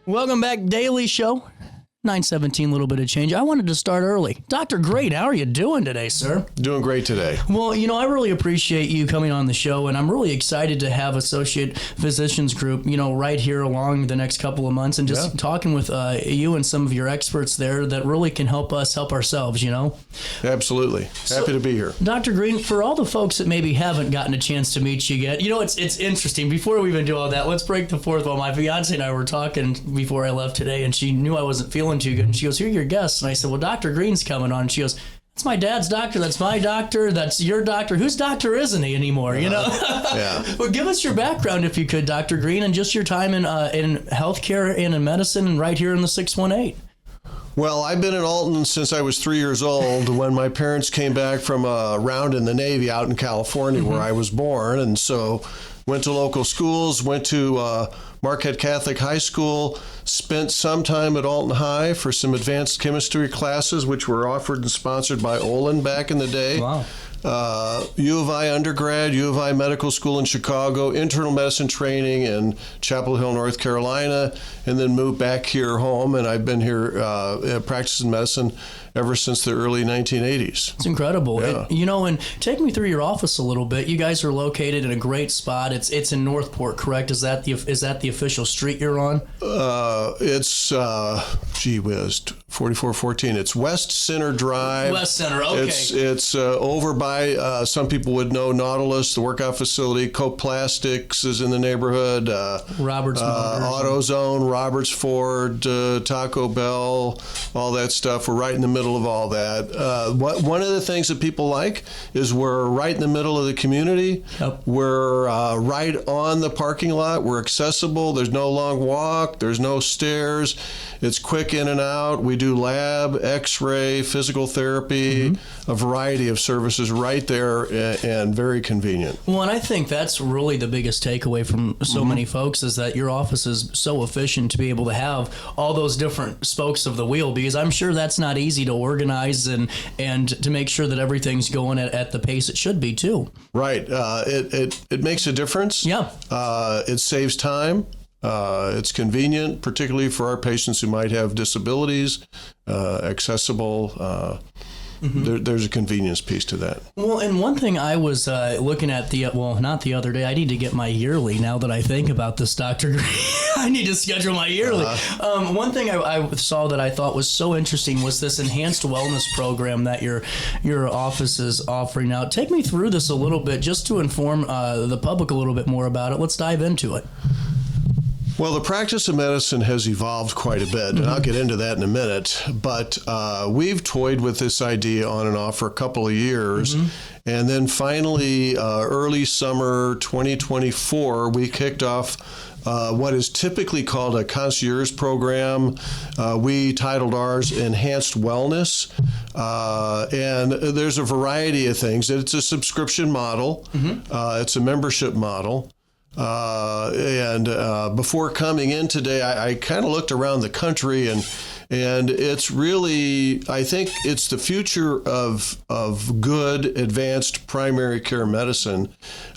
Welcome back, Daily Show. 9:17, a little bit of change. I wanted to start early. Dr. Great, how are you doing today, sir? Doing great today. Well, I really appreciate you coming on the show, and I'm really excited to have Associate Physicians Group, right here along the next couple of months, and just talking with you and some of your experts there that really can help us help ourselves, Absolutely. Happy to be here. Dr. Green, for all the folks that maybe haven't gotten a chance to meet you yet, it's interesting. Before we even do all that, let's break the fourth wall. My fiance and I were talking before I left today, and she knew I wasn't feeling too good. And she goes, "Who are your guests?" And I said, "Well, Dr. Green's coming on." And she goes, "That's my dad's doctor. That's my doctor. That's your doctor. Whose doctor isn't he anymore?" Yeah. Well, give us your background, if you could, Dr. Green, and just your time in healthcare and in medicine, and right here in the 618. Well, I've been in Alton since I was 3 years old when my parents came back from a round in the Navy out in California where I was born. And so went to local schools, went to Marquette Catholic High School, spent some time at Alton High for some advanced chemistry classes, which were offered and sponsored by Olin back in the day. Wow. U of I undergrad, U of I medical school in Chicago, internal medicine training in Chapel Hill, North Carolina, and then moved back here home. And I've been here practicing medicine ever since the early 1980s. It's incredible. Yeah. And take me through your office a little bit. You guys are located in a great spot. It's in Northport, correct? Is that the official street you're on? It's, gee whiz, 4414. It's West Center Drive. West Center, okay. It's over by, some people would know Nautilus, the workout facility. Cope Plastics is in the neighborhood. Roberts AutoZone, Roberts Ford, Taco Bell, all that stuff. We're right in the middle of all that. One of the things that people like is we're right in the middle of the community. Yep. We're right on the parking lot. We're accessible. There's no long walk. There's no stairs. It's quick in and out. We do lab, x-ray, physical therapy, a variety of services right there, and very convenient. Well, and I think that's really the biggest takeaway from so many folks is that your office is so efficient to be able to have all those different spokes of the wheel, because I'm sure that's not easy to organize and to make sure that everything's going at the pace it should be too. Right. It makes a difference. Yeah. It saves time. It's convenient, particularly for our patients who might have disabilities, accessible. There's a convenience piece to that. Well, and one thing I was looking at not the other day. I need to get my yearly now that I think about this, Dr. Green. I need to schedule my yearly. One thing I saw that I thought was so interesting was this enhanced wellness program that your office is offering out. Take me through this a little bit just to inform the public a little bit more about it. Let's dive into it. Well, the practice of medicine has evolved quite a bit, and I'll get into that in a minute. But we've toyed with this idea on and off for a couple of years. And then finally, early summer 2024, we kicked off what is typically called a concierge program. We titled ours Enhanced Wellness. And there's a variety of things. It's a subscription model. It's a membership model. Before coming in today, I kind of looked around the country, and it's really, I think it's the future of good advanced primary care medicine.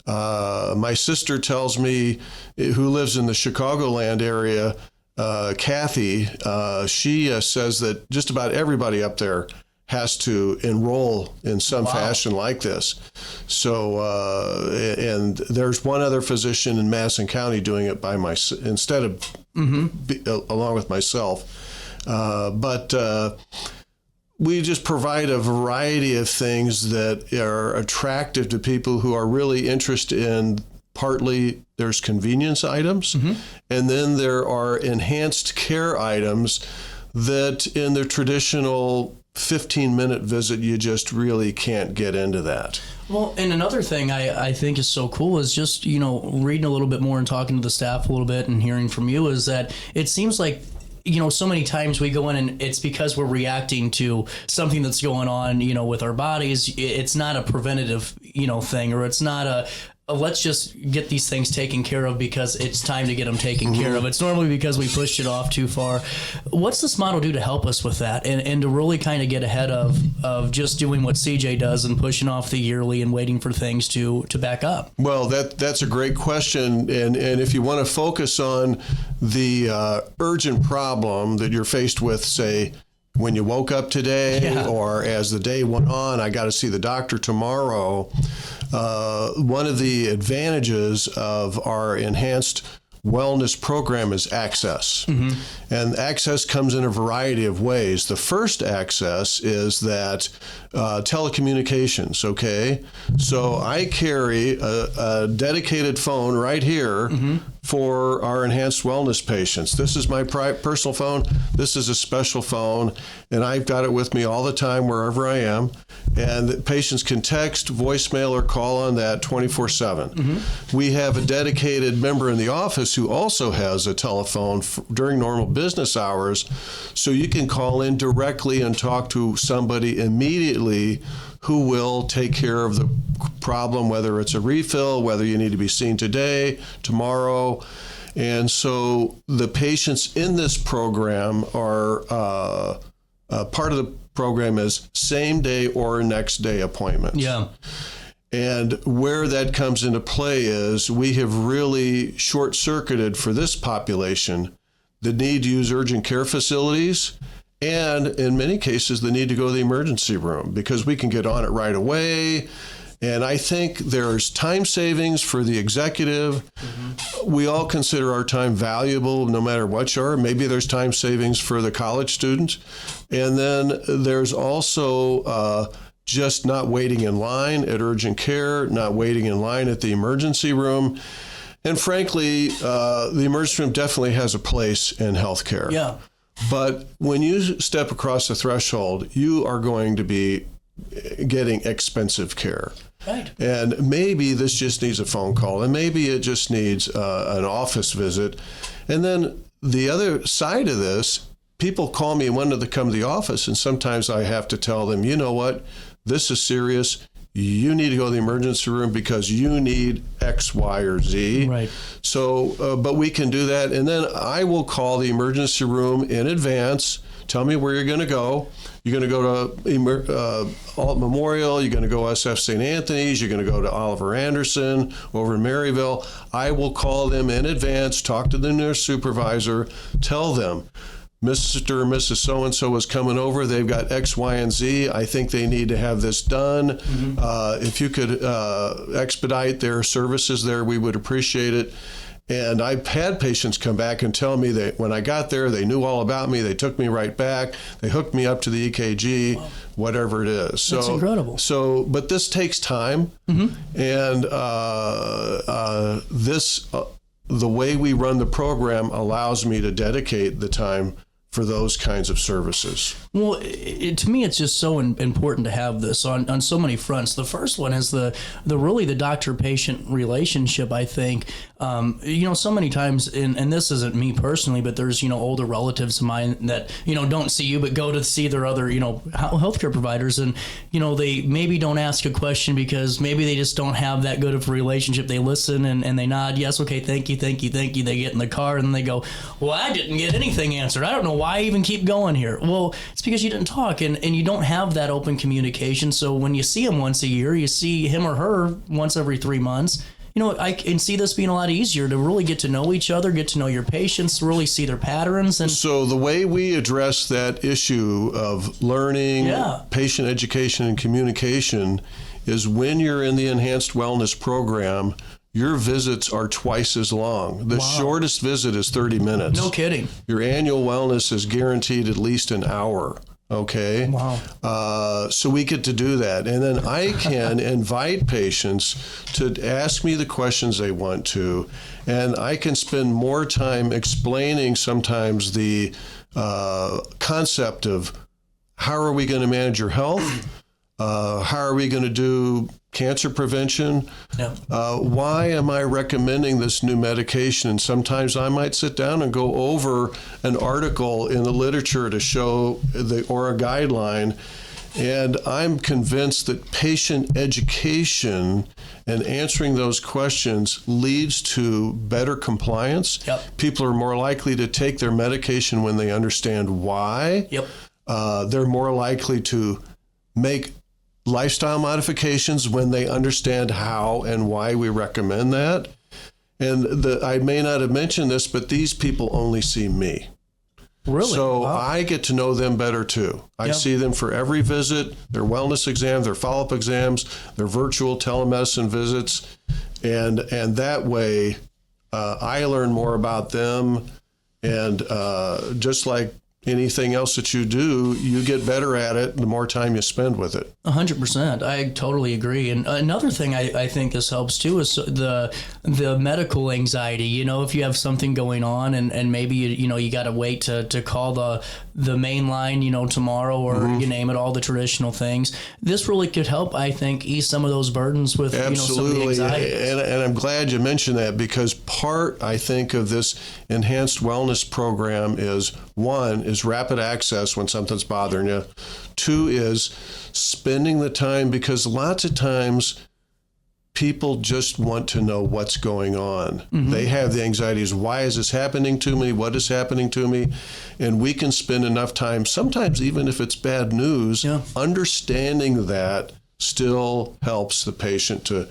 My sister tells me, who lives in the Chicagoland area, Kathy, she says that just about everybody up there has to enroll in some fashion like this. So, and there's one other physician in Madison County doing it by instead of along with myself. But we just provide a variety of things that are attractive to people who are really interested in. Partly there's convenience items, and then there are enhanced care items that in the traditional 15-minute visit, you just really can't get into that. Well, and another thing I think is so cool is just, reading a little bit more and talking to the staff a little bit and hearing from you is that it seems like, so many times we go in and it's because we're reacting to something that's going on, with our bodies. It's not a preventative, thing, or it's not a let's just get these things taken care of because it's time to get them taken care of. It's normally because we pushed it off too far. What's this model do to help us with that and to really kind of get ahead of just doing what CJ does and pushing off the yearly and waiting for things to back up? Well, that's a great question. And if you want to focus on the urgent problem that you're faced with, say, when you woke up today or as the day went on, I got to see the doctor tomorrow. One of the advantages of our enhanced wellness program is access. And access comes in a variety of ways. The first access is that telecommunications, okay? So I carry a dedicated phone right here for our enhanced wellness patients. This is my personal phone. This is a special phone, and I've got it with me all the time wherever I am. And the patients can text, voicemail, or call on that 24/7. We have a dedicated member in the office who also has a telephone during normal business hours, so you can call in directly and talk to somebody immediately who will take care of the problem, whether it's a refill, whether you need to be seen today, tomorrow. And so the patients in this program are part of the program is same day or next day appointments. Yeah. And where that comes into play is we have really short-circuited for this population the need to use urgent care facilities and in many cases the need to go to the emergency room because we can get on it right away. And I think there's time savings for the executive. We all consider our time valuable no matter what you are. Maybe there's time savings for the college students. And then there's also just not waiting in line at urgent care, not waiting in line at the emergency room. And frankly, the emergency room definitely has a place in healthcare. Yeah. But when you step across the threshold, you are going to be getting expensive care. Right. And maybe this just needs a phone call, and maybe it just needs an office visit. And then the other side of this, people call me and want to come to the office, and sometimes I have to tell them, you know what, this is serious. You need to go to the emergency room because you need X, Y, or Z. Right. So, but we can do that. And then I will call the emergency room in advance. Tell me where you're going to go. You're going to go to Alt Memorial. You're going to go SF St. Anthony's. You're going to go to Oliver Anderson over in Maryville. I will call them in advance, talk to the nurse supervisor, tell them, Mr. or Mrs. So-and-so is coming over. They've got X, Y, and Z. I think they need to have this done. If you could expedite their services there, we would appreciate it. And I've had patients come back and tell me that when I got there, they knew all about me. They took me right back. They hooked me up to the EKG, whatever it is. So, that's incredible. So, but this takes time. And the way we run the program allows me to dedicate the time for those kinds of services. Well, to me, it's just so important to have this on so many fronts. The first one is the doctor-patient relationship, I think. So many times, and this isn't me personally, but there's, older relatives of mine that, don't see you, but go to see their other, healthcare providers. And, they maybe don't ask a question because maybe they just don't have that good of a relationship. They listen and they nod, yes, okay, thank you. They get in the car and they go, well, I didn't get anything answered. I don't know why I even keep going here. Well, it's because you didn't talk and you don't have that open communication. So when you see him once a year, you see him or her once every 3 months. I can see this being a lot easier to really get to know each other, get to know your patients, really see their patterns. And so the way we address that issue of learning, patient education, and communication is when you're in the enhanced wellness program, your visits are twice as long. The shortest visit is 30 minutes. No kidding. Your annual wellness is guaranteed at least an hour. Okay. Wow. So we get to do that. And then I can invite patients to ask me the questions they want to. And I can spend more time explaining sometimes the concept of how are we going to manage your health? How are we going to do cancer prevention? Why am I recommending this new medication? And sometimes I might sit down and go over an article in the literature to show or a guideline. And I'm convinced that patient education and answering those questions leads to better compliance. Yep. People are more likely to take their medication when they understand why. Yep. They're more likely to make lifestyle modifications when they understand how and why we recommend that. And I may not have mentioned this, but these people only see me. Really? So Wow. I get to know them better too. I see them for every visit, their wellness exams, their follow-up exams, their virtual telemedicine visits. And that way I learn more about them. And just like anything else that you do, you get better at it the more time you spend with it. 100%. I totally agree. And another thing I think this helps too is the medical anxiety. You know, if you have something going on and maybe you got to wait to call the main line, tomorrow or you name it, all the traditional things. This really could help, I think, ease some of those burdens with some of the anxiety. And I'm glad you mentioned that, because part, I think, of this enhanced wellness program is, one, is rapid access when something's bothering you. Two is spending the time, because lots of times people just want to know what's going on. Mm-hmm. They have the anxieties. Why is this happening to me? What is happening to me? And we can spend enough time, sometimes even if it's bad news, understanding that still helps the patient to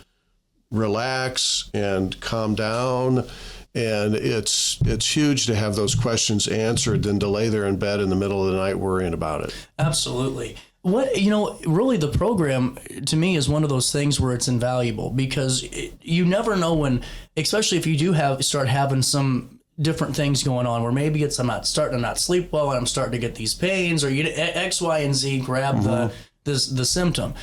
relax and calm down. And it's huge to have those questions answered than to lay there in bed in the middle of the night worrying about it. Absolutely. Really the program to me is one of those things where it's invaluable, because you never know when, especially if you do start having some different things going on where maybe it's I'm starting to not sleep well and I'm starting to get these pains, or X, Y, and Z grab the symptom.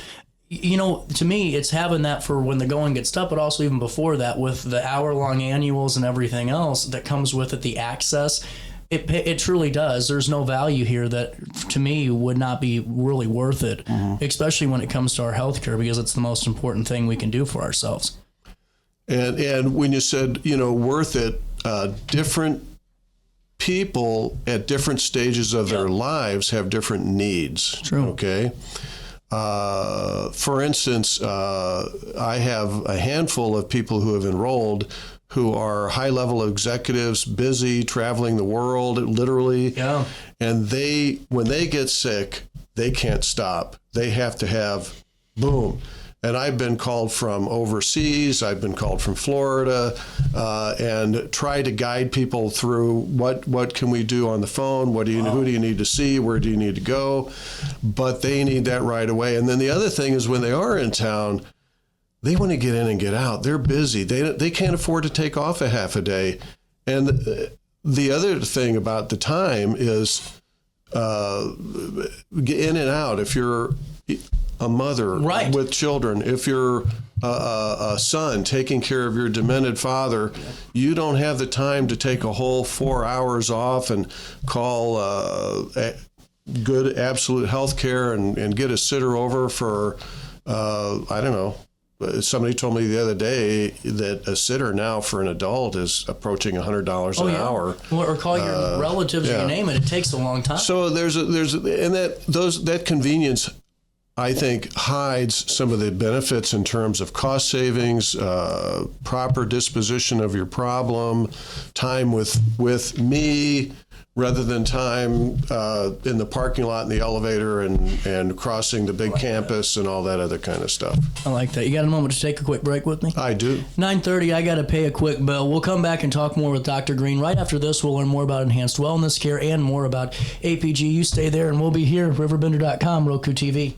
To me, it's having that for when the going gets tough, but also even before that with the hour-long annuals and everything else that comes with it, the access. It truly does. There's no value here that, to me, would not be really worth it, especially when it comes to our healthcare, because it's the most important thing we can do for ourselves. And when you said, worth it, different people at different stages of their lives have different needs. True. Okay. For instance, I have a handful of people who have enrolled who are high-level executives, busy, traveling the world, literally. Yeah. And when they get sick, they can't stop. They have to have, boom. And I've been called from overseas. I've been called from Florida, and try to guide people through what can we do on the phone? Who do you need to see? Where do you need to go? But they need that right away. And then the other thing is, when they are in town, they want to get in and get out. They're busy. They can't afford to take off a half a day. And the other thing about the time is get in and out. If you're a mother with children, if you're a son taking care of your demented father, you don't have the time to take a whole 4 hours off and call good absolute health care and get a sitter over for, I don't know. Somebody told me the other day that a sitter now for an adult is approaching $100 an hour. Or call your relatives, you name it. It takes a long time. So that convenience, I think, hides some of the benefits in terms of cost savings, proper disposition of your problem, time with me, rather than time in the parking lot in the elevator and crossing the big campus and all that other kind of stuff. I like that. You got a moment to take a quick break with me? I do. 9:30, I got to pay a quick bill. We'll come back and talk more with Dr. Green. Right after this, we'll learn more about enhanced wellness care and more about APG. You stay there, and we'll be here, RiverBender.com, Roku TV.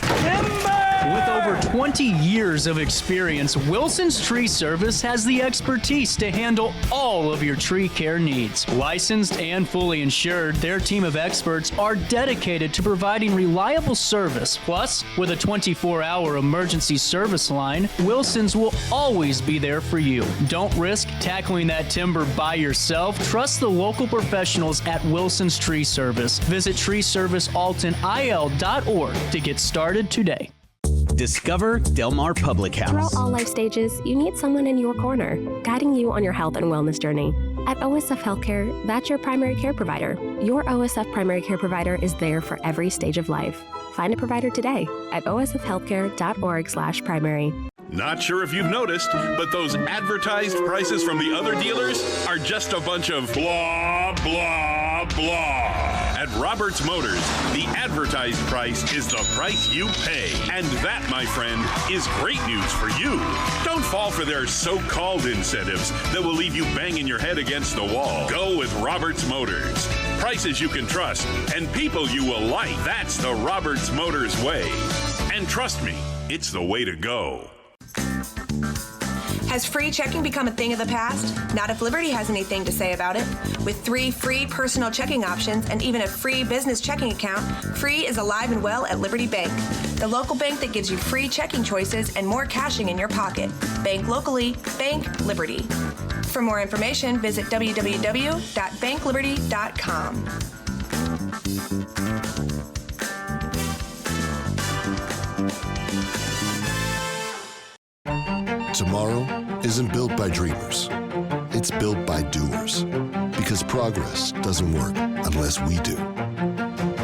With over 20 years of experience, Wilson's Tree Service has the expertise to handle all of your tree care needs. Licensed and fully insured, their team of experts are dedicated to providing reliable service. Plus, with a 24-hour emergency service line, Wilson's will always be there for you. Don't risk tackling that timber by yourself. Trust the local professionals at Wilson's Tree Service. Visit treeservicealtonil.org to get started today. Discover Del Mar Public House. Throughout all life stages, you need someone in your corner, guiding you on your health and wellness journey. At OSF Healthcare, that's your primary care provider. Your OSF primary care provider is there for every stage of life. Find a provider today at osfhealthcare.org/primary. Not sure if you've noticed, but those advertised prices from the other dealers are just a bunch of blah, blah, blah. At Roberts Motors, the advertised price is the price you pay. And that, my friend, is great news for you. Don't fall for their so-called incentives that will leave you banging your head against the wall. Go with Roberts Motors. Prices you can trust and people you will like. That's the Roberts Motors way. And trust me, it's the way to go. Has free checking become a thing of the past? Not if Liberty has anything to say about it. With 3 free personal checking options and even a free business checking account, Free is alive and well at Liberty Bank, the local bank that gives you free checking choices and more cashing in your pocket. Bank locally, bank Liberty. For more information, visit www.bankliberty.com. Tomorrow isn't built by dreamers. It's built by doers. Because progress doesn't work unless we do.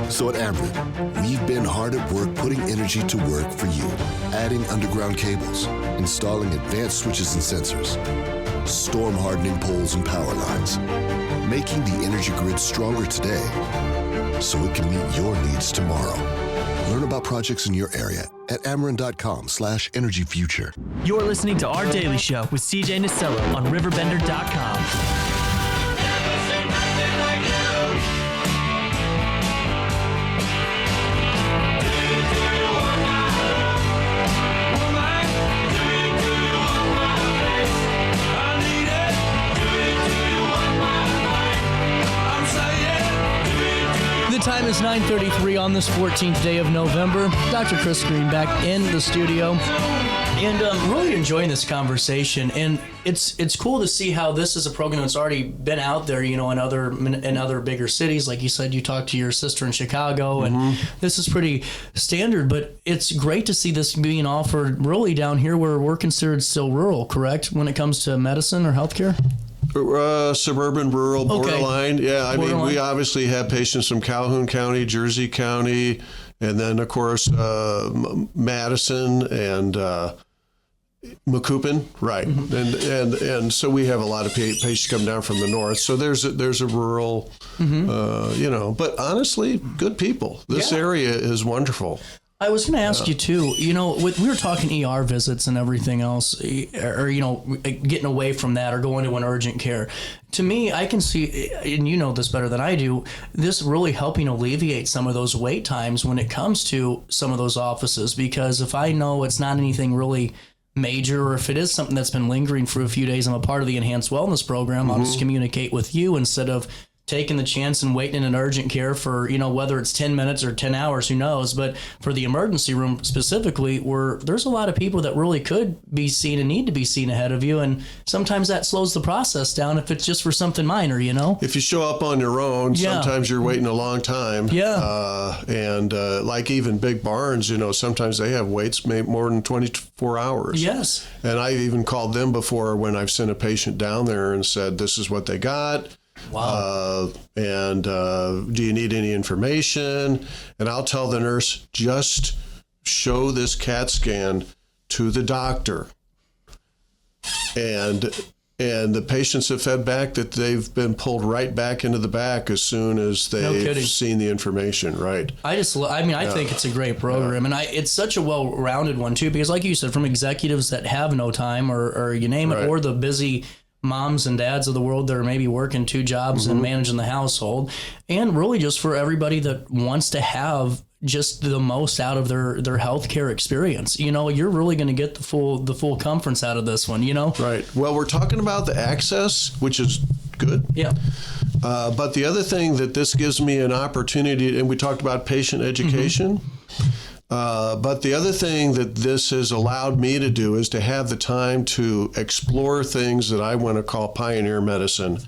So at Ameren, we've been hard at work putting energy to work for you. Adding underground cables, installing advanced switches and sensors, storm hardening poles and power lines, making the energy grid stronger today so it can meet your needs tomorrow. Learn about projects in your area at Ameren.com/energyfuture. You're listening to Our Daily Show with CJ Nasello on RiverBender.com. The time is 9:33 on this 14th day of November. Dr. Chris Green back in the studio. And really enjoying this conversation. And it's cool to see how this is a program that's already been out there, you know, in other bigger cities. Like you said, you talked to your sister in Chicago, and this is pretty standard. But it's great to see this being offered really down here where we're considered still rural, correct, when it comes to medicine or healthcare? Suburban, rural, borderline. Okay. Yeah, I mean, we obviously have patients from Calhoun County, Jersey County, and then, of course, Madison and Macoupin, right? And so we have a lot of patients come down from the north. So there's a rural, you know, but honestly, good people. This area is wonderful. I was going to ask you too, you know, we were talking ER visits and everything else, or, you know, getting away from that or going to an urgent care. To me, I can see, and you know this better than I do, this really helping alleviate some of those wait times when it comes to some of those offices. Because if I know it's not anything really major, or if it is something that's been lingering for a few days, I'm a part of the enhanced wellness program, I'll just communicate with you instead of taking the chance and waiting in an urgent care for, you know, whether it's 10 minutes or 10 hours, who knows. But for the emergency room specifically, where there's a lot of people that really could be seen and need to be seen ahead of you. And sometimes that slows the process down if it's just for something minor, you know? If you show up on your own, sometimes you're waiting a long time. Yeah. And like even big barns, you know, sometimes they have waits more than 24 hours. Yes. And I've even called them before when I've sent a patient down there and said, this is what they got. Wow. And do you need any information? And I'll tell the nurse, just show this CAT scan to the doctor. And the patients have fed back that they've been pulled right back into the back as soon as they've seen the information, right? I think it's a great program, and it's such a well-rounded one too, because like you said, from executives that have no time or you name it, or the busy moms and dads of the world that are maybe working 2 jobs and managing the household, and really just for everybody that wants to have just the most out of their healthcare experience. You know, you're really going to get the full comforts out of this one, you know? Right. Well, we're talking about the access, which is good. Yeah. But the other thing that this gives me an opportunity, and we talked about patient education, but the other thing that this has allowed me to do is to have the time to explore things that I want to call pioneer medicine.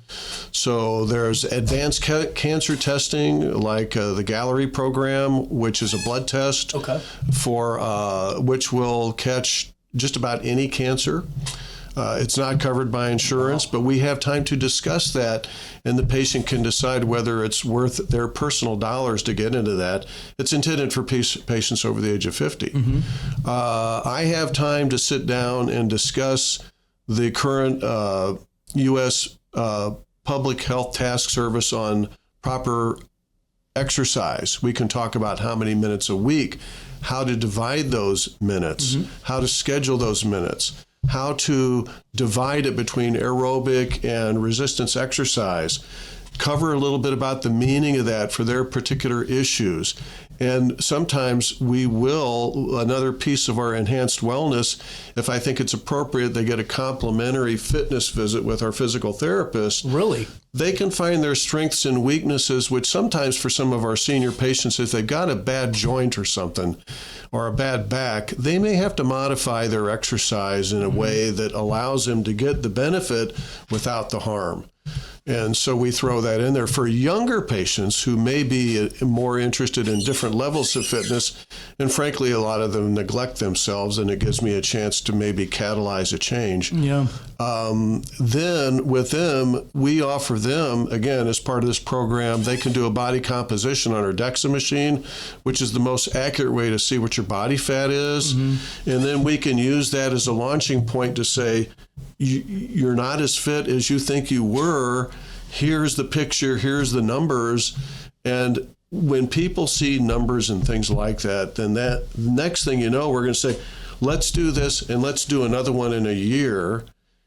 So there's advanced cancer testing, like the Gallery program, which is a blood test for which will catch just about any cancer. It's not covered by insurance, but we have time to discuss that, and the patient can decide whether it's worth their personal dollars to get into that. It's intended for patients over the age of 50. I have time to sit down and discuss the current U.S. Public Health Task Service on proper exercise. We can talk about how many minutes a week, how to divide those minutes, how to schedule those minutes, how to divide it between aerobic and resistance exercise, cover a little bit about the meaning of that for their particular issues. And sometimes we will, another piece of our enhanced wellness, if I think it's appropriate, they get a complimentary fitness visit with our physical therapist. Really? They can find their strengths and weaknesses, which sometimes for some of our senior patients, if they've got a bad joint or something, or a bad back, they may have to modify their exercise in a way that allows them to get the benefit without the harm. And so we throw that in there for younger patients who may be more interested in different levels of fitness. And frankly, a lot of them neglect themselves, and it gives me a chance to maybe catalyze a change. Yeah. Then with them, we offer them, again, as part of this program, they can do a body composition on our DEXA machine, which is the most accurate way to see what your body fat is. And then we can use that as a launching point to say, you're not as fit as you think you were. Here's the picture, here's the numbers. And when people see numbers and things like that, then that next thing you know, we're going to say, let's do this and let's do another one in a year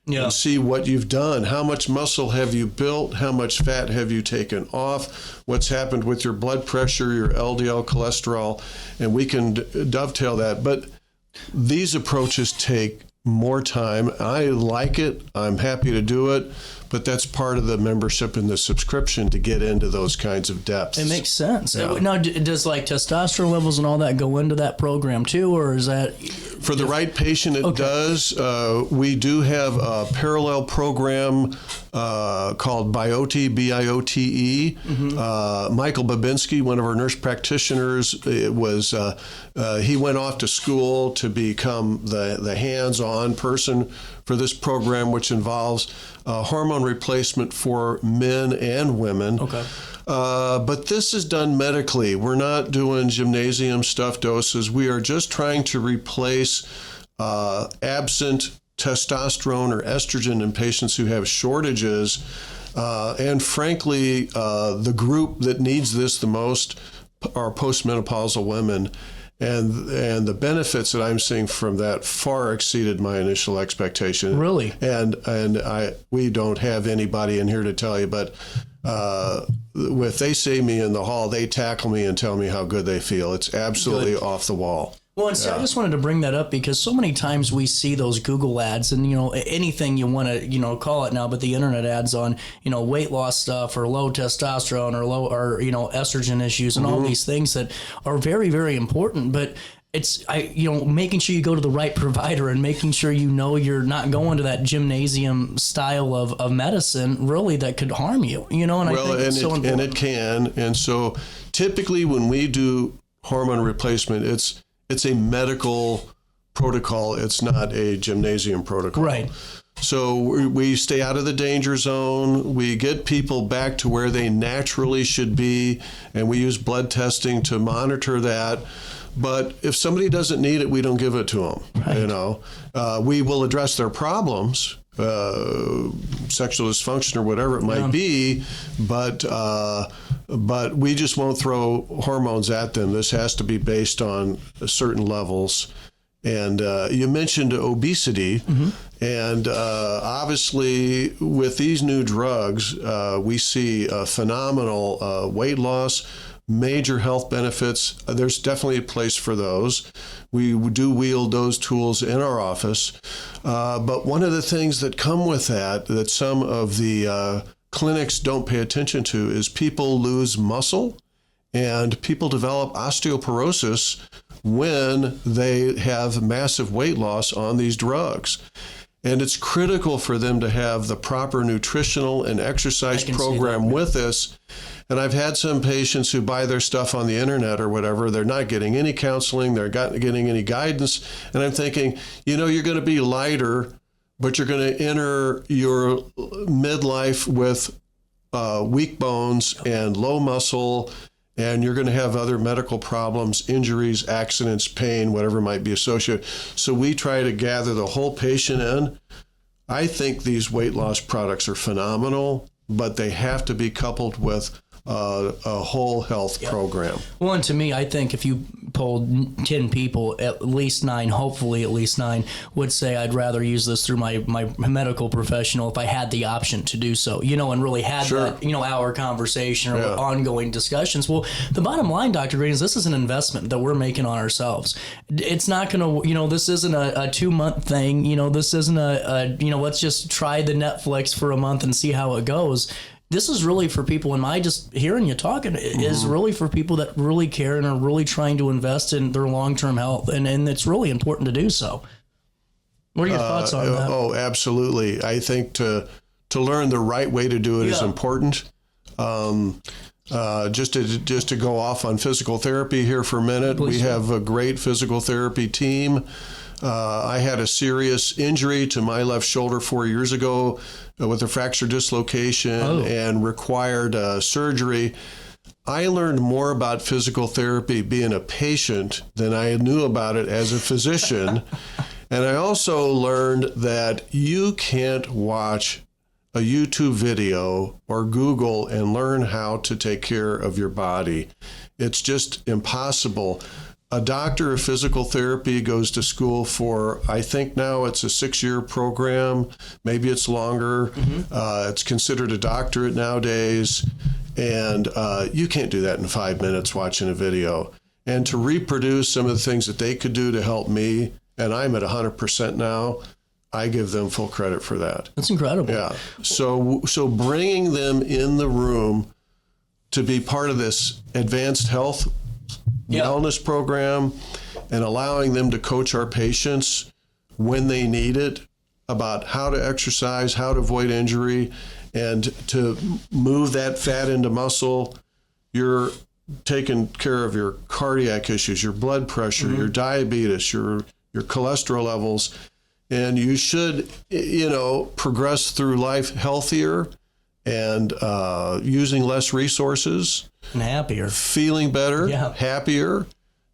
and see what you've done. How much muscle have you built? How much fat have you taken off? What's happened with your blood pressure, your LDL cholesterol? And we can dovetail that. But these approaches take more time. I like it. I'm happy to do it, but that's part of the membership and the subscription to get into those kinds of depths. It makes sense. Yeah. Now, does like testosterone levels and all that go into that program too, or is that for the right patient? It does. We do have a parallel program called Biote, B-I-O-T-E. Michael Babinski, one of our nurse practitioners, he went off to school to become the hands-on person for this program, which involves hormone replacement for men and women. But this is done medically. We're not doing gymnasium stuff doses. We are just trying to replace absent testosterone or estrogen in patients who have shortages. And frankly, the group that needs this the most are postmenopausal women. And the benefits that I'm seeing from that far exceeded my initial expectation. Really? And we don't have anybody in here to tell you, but if they see me in the hall, they tackle me and tell me how good they feel. It's absolutely off the wall. Well, and so I just wanted to bring that up because so many times we see those Google ads and, anything you want to, call it now, but the internet ads on, weight loss stuff or low testosterone or estrogen issues and all these things that are very, very important. But it's, making sure you go to the right provider and making sure you're not going to that gymnasium style of medicine really that could harm you, and I think it's so important. And it can. And so typically when we do hormone replacement, it's a medical protocol. It's not a gymnasium protocol. Right. So we stay out of the danger zone. We get people back to where they naturally should be, and we use blood testing to monitor that. But if somebody doesn't need it, we don't give it to them. Right. We will address their problems, sexual dysfunction or whatever it might be, but we just won't throw hormones at them. This has to be based on certain levels. And you mentioned obesity, and obviously with these new drugs, we see phenomenal weight loss, major health benefits. There's definitely a place for those. We do wield those tools in our office. But one of the things that come with that some of the clinics don't pay attention to is people lose muscle and people develop osteoporosis when they have massive weight loss on these drugs. And it's critical for them to have the proper nutritional and exercise program with this. And I've had some patients who buy their stuff on the internet or whatever. They're not getting any counseling. They're not getting any guidance. And I'm thinking, you're going to be lighter, but you're going to enter your midlife with weak bones and low muscle, and you're going to have other medical problems, injuries, accidents, pain, whatever might be associated. So we try to gather the whole patient in. I think these weight loss products are phenomenal, but they have to be coupled with a whole health program. Well, and to me, I think if you polled 10 people, at least 9, hopefully at least 9, would say I'd rather use this through my medical professional if I had the option to do so, and really had that, hour conversation or ongoing discussions. Well, the bottom line, Dr. Green, is this is an investment that we're making on ourselves. It's not going to, this isn't a 2-month thing. This isn't let's just try the Netflix for a month and see how it goes. This is really for people, and just hearing you talking is really for people that really care and are really trying to invest in their long-term health, and it's really important to do so. What are your thoughts on that? Oh, absolutely. I think to learn the right way to do it is important. Just to go off on physical therapy here for a minute, Please. We have a great physical therapy team. I had a serious injury to my left shoulder 4 years ago with a fracture dislocation and required surgery. I learned more about physical therapy being a patient than I knew about it as a physician. And I also learned that you can't watch a YouTube video or Google and learn how to take care of your body. It's just impossible. A doctor of physical therapy goes to school for, I think now it's a 6-year program. Maybe it's longer. It's considered a doctorate nowadays. And you can't do that in 5 minutes watching a video. And to reproduce some of the things that they could do to help me, and I'm at 100% now, I give them full credit for that. That's incredible. Yeah. So bringing them in the room to be part of this advanced health wellness program and allowing them to coach our patients when they need it about how to exercise, how to avoid injury, and to move that fat into muscle. You're taking care of your cardiac issues, your blood pressure, your diabetes, your cholesterol levels, and you should, progress through life healthier and using less resources. And happier. Feeling better, happier.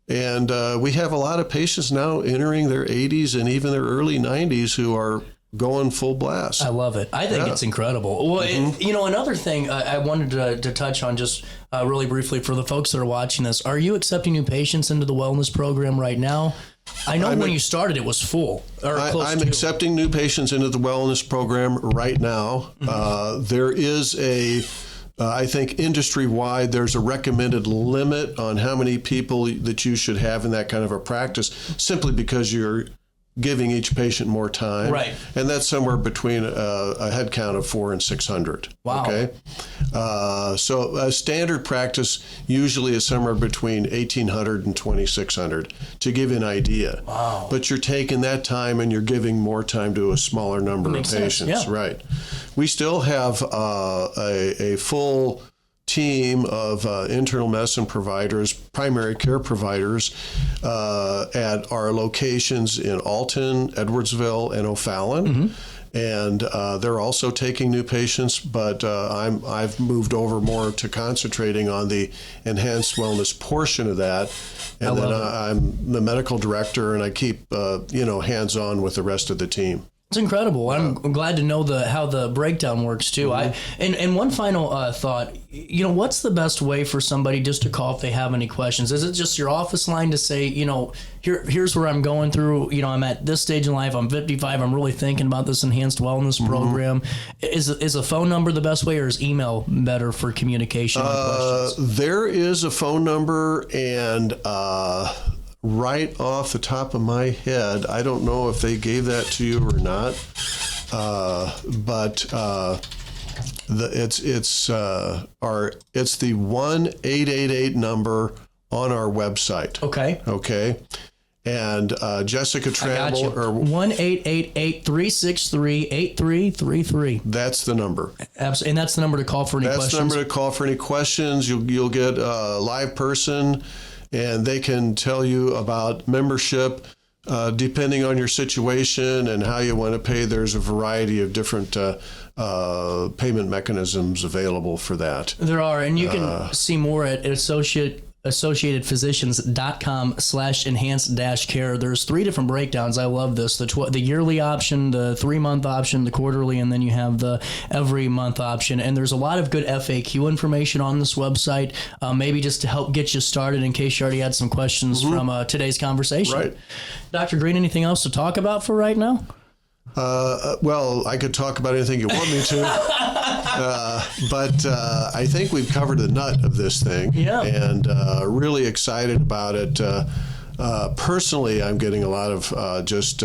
And we have a lot of patients now entering their 80s and even their early 90s who are going full blast. I love it. I think it's incredible. Well, another thing I wanted to touch on just really briefly for the folks that are watching this, are you accepting new patients into the wellness program right now? I know when you started, it was full. I'm accepting new patients into the wellness program right now. There is I think industry-wide, there's a recommended limit on how many people that you should have in that kind of a practice, simply because you're giving each patient more time. Right. And that's somewhere between a head count of 400 and 600. Wow. Okay. So a standard practice usually is somewhere between 1,800 and 2,600, to give you an idea. Wow. But you're taking that time and you're giving more time to a smaller number of patients. Sense. Yeah. Right. We still have a full team of internal medicine providers, primary care providers at our locations in Alton, Edwardsville, and O'Fallon. And they're also taking new patients, but I've moved over more to concentrating on the enhanced wellness portion of that. And then I'm the medical director, and I keep hands-on with the rest of the team. It's incredible. I'm glad to know how the breakdown works too. And one final thought, what's the best way for somebody just to call if they have any questions? Is it just your office line to say, here's where I'm going through, I'm at this stage in life, I'm 55, I'm really thinking about this enhanced wellness program. Is a phone number the best way, or is email better for communication on questions? There is a phone number, and right off the top of my head, I don't know if they gave that to you or not, but it's the 1-888 number on our website. Okay. And Jessica Trammell, or 1-888-363-8333. That's the number. Absolutely, and that's the number to call for any questions. That's the number to call for any questions. You'll get a live person, and they can tell you about membership, depending on your situation and how you want to pay, there's a variety of different payment mechanisms available for that. There are, and you can see more at associatedphysicians.com/enhanced-care. There's 3 different breakdowns. I love this. The yearly option, the 3-month option, the quarterly, and then you have the every month option. And there's a lot of good FAQ information on this website, maybe just to help get you started in case you already had some questions from today's conversation. Right. Dr. Green, anything else to talk about for right now? Well, I could talk about anything you want me to, but I think we've covered the nut of this thing, and really excited about it. Personally, I'm getting a lot of just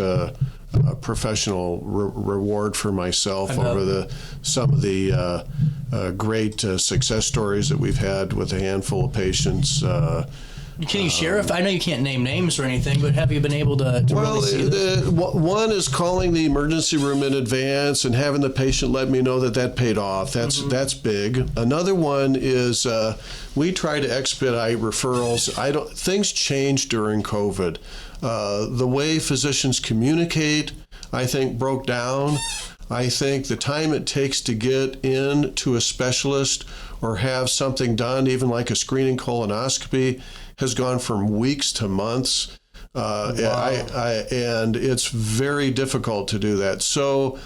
professional reward for myself over some of the great success stories that we've had with a handful of patients. Can you share? I know you can't name names or anything, but have you been able to really see this? One is calling the emergency room in advance and having the patient let me know that paid off. That's big. Another one is we try to expedite referrals. Things changed during COVID. The way physicians communicate, I think, broke down. I think the time it takes to get in to a specialist or have something done, even like a screening colonoscopy, has gone from weeks to months. And it's very difficult to do that. So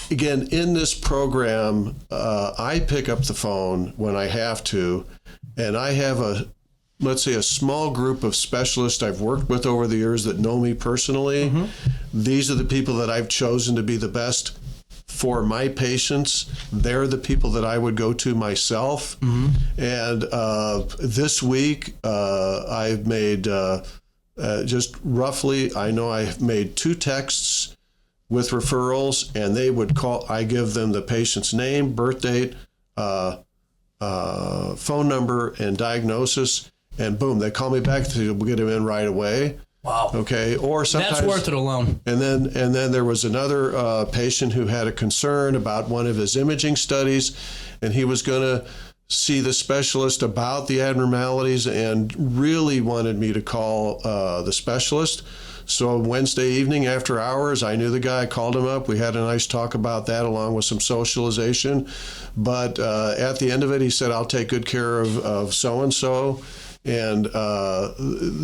again, in this program, I pick up the phone when I have to, and I have let's say a small group of specialists I've worked with over the years that know me personally. These are the people that I've chosen to be the best for my patients. They're the people that I would go to myself. And this week, I've made just roughly, I know I've made 2 texts with referrals, and they would call. I give them the patient's name, birth date, phone number, and diagnosis, and boom, they call me back to get them in right away. Wow. Okay. Or sometimes that's worth it alone. And then there was another patient who had a concern about one of his imaging studies, and he was going to see the specialist about the abnormalities and really wanted me to call the specialist. So Wednesday evening after hours, I knew the guy. I called him up. We had a nice talk about that along with some socialization. But at the end of it, he said, I'll take good care of so-and-so. And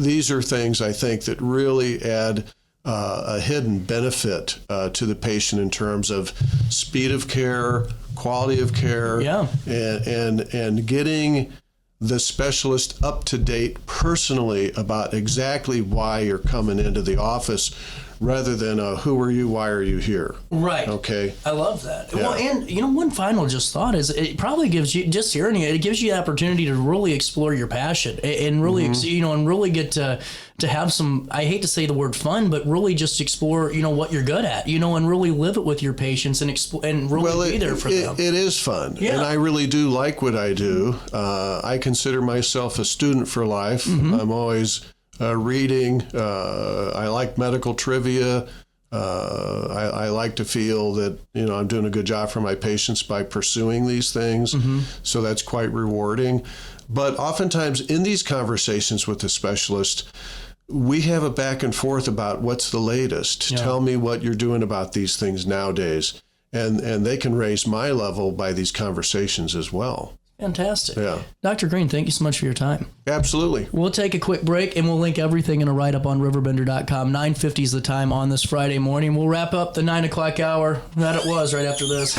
these are things I think that really add a hidden benefit to the patient in terms of speed of care, quality of care, and getting the specialist up to date personally about exactly why you're coming into the office, rather than who are you, why are you here? Right. Okay. I love that. Yeah. Well, and one final just thought is it probably gives you, just hearing it gives you the opportunity to really explore your passion and really, and really get to have some, I hate to say the word fun, but really just explore, what you're good at, and really live it with your patients and really be there for them. It is fun. Yeah. And I really do like what I do. I consider myself a student for life. I'm always reading. I like medical trivia. I like to feel that, I'm doing a good job for my patients by pursuing these things. So that's quite rewarding. But oftentimes in these conversations with the specialist, we have a back and forth about what's the latest. Yeah. Tell me what you're doing about these things nowadays. And they can raise my level by these conversations as well. Fantastic. Yeah. Dr. Green, thank you so much for your time. Absolutely. We'll take a quick break and we'll link everything in a write-up on RiverBender.com. 9:50 is the time on this Friday morning. We'll wrap up the 9 o'clock hour. That it was right after this.